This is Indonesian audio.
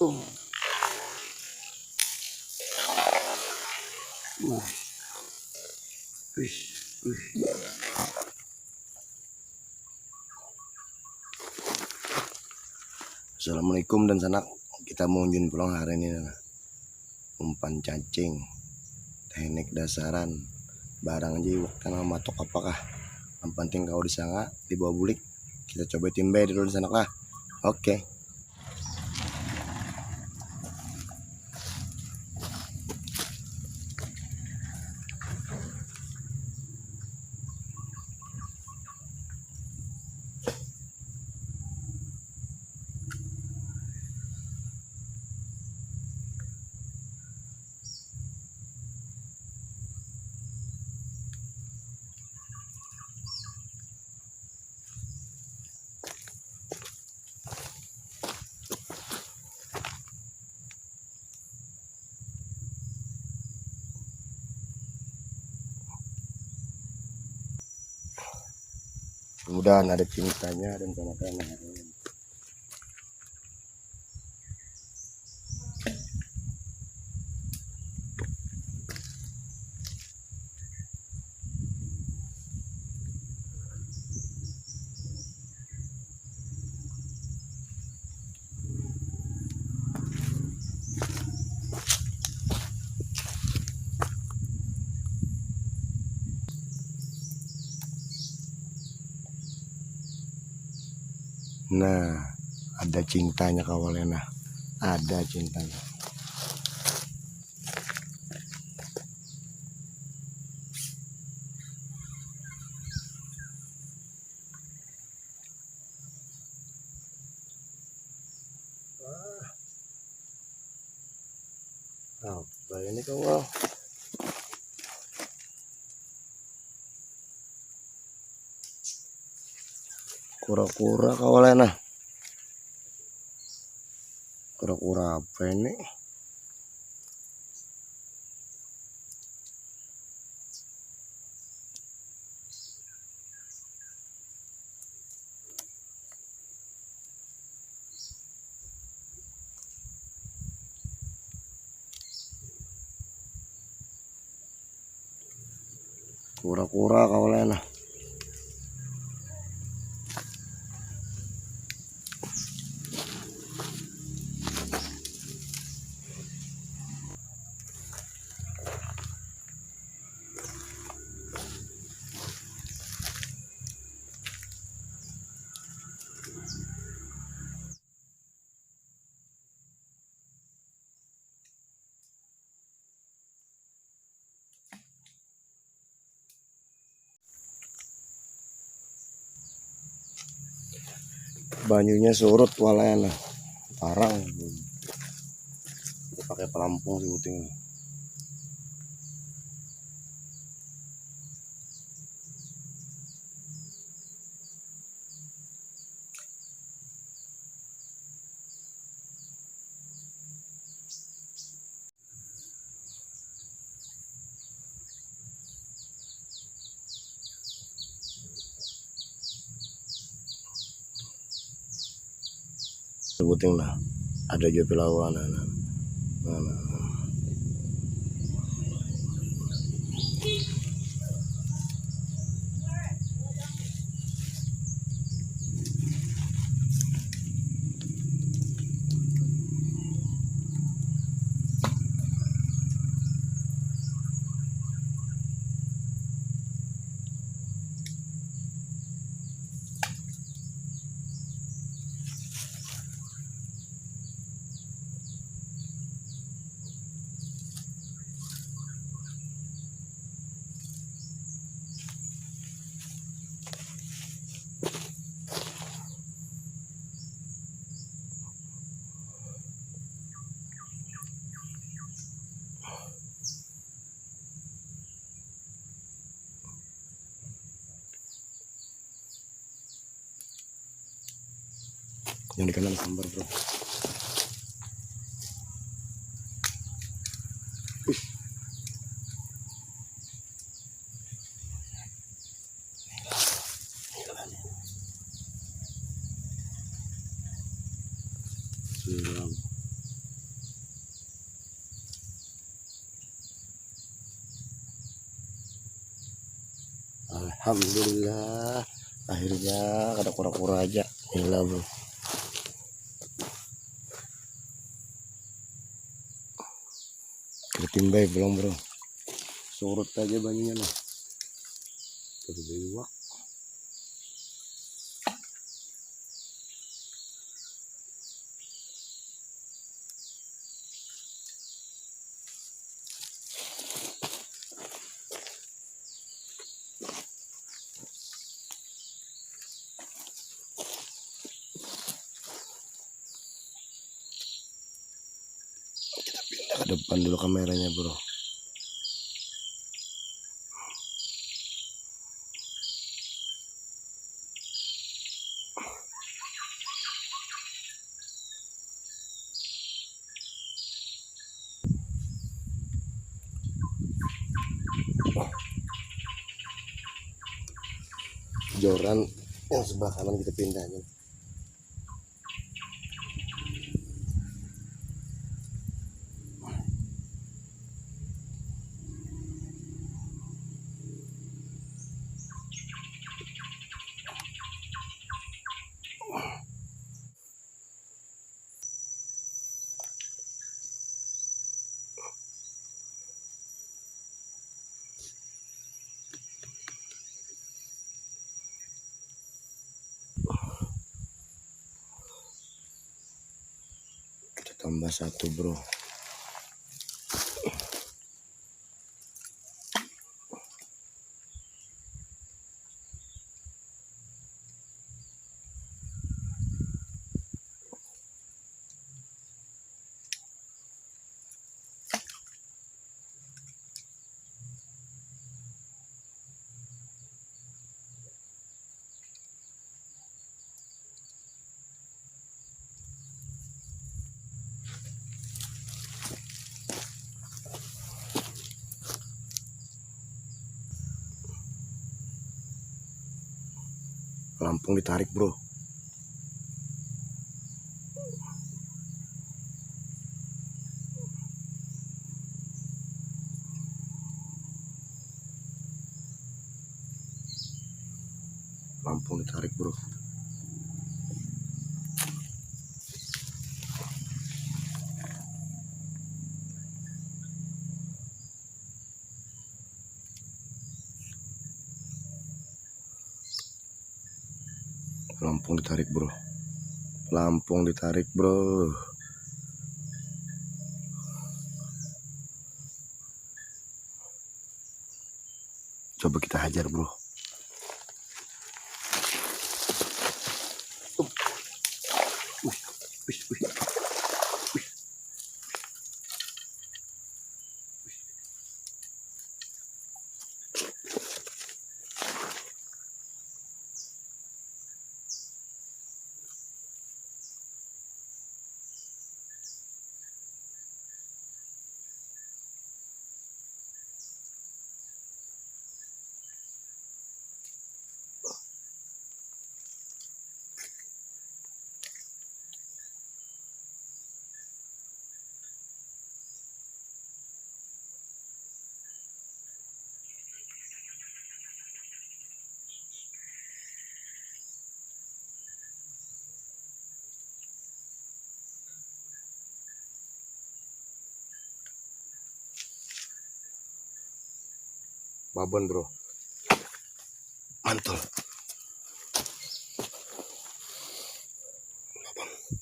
Uh, uh, Uish, uish. Assalamualaikum dan sanak, kita mau unjun pulang hari ini nah. Umpan cacing, teknik dasaran, barang jiwa karena matok apakah. Yang penting kau disanga di bawah bulik. Kita coba timbe dulu di sana lah. Oke. Mudah-mudahan ada cintanya dan kanak-kanak. Nah, ada cintanya kawannya, nah. Ada cintanya. Apa ini kawan? Kura-kura kawannya, nah. Kura-kura apa ini? Kura-kura kawannya, nah. Banyunya surut walanya, nah. Parang pakai pelampung sih puting. Puting lah, ada juga lawan, nah. Yang di kanan sambar bro. Siram. Alhamdulillah akhirnya ada kura-kura aja. Gila bro, ketimbai belum bro, surut aja banyunya lah. Terliwak. Kita pindah ke depan dulu kameranya bro. Joran yang sebelah kanan kita pindahnya. Kita tambah satu bro. Lampung ditarik bro. Lampung ditarik bro. Lampung ditarik bro. Lampung ditarik bro. Coba kita hajar bro. Babon bro, mantul. Babon.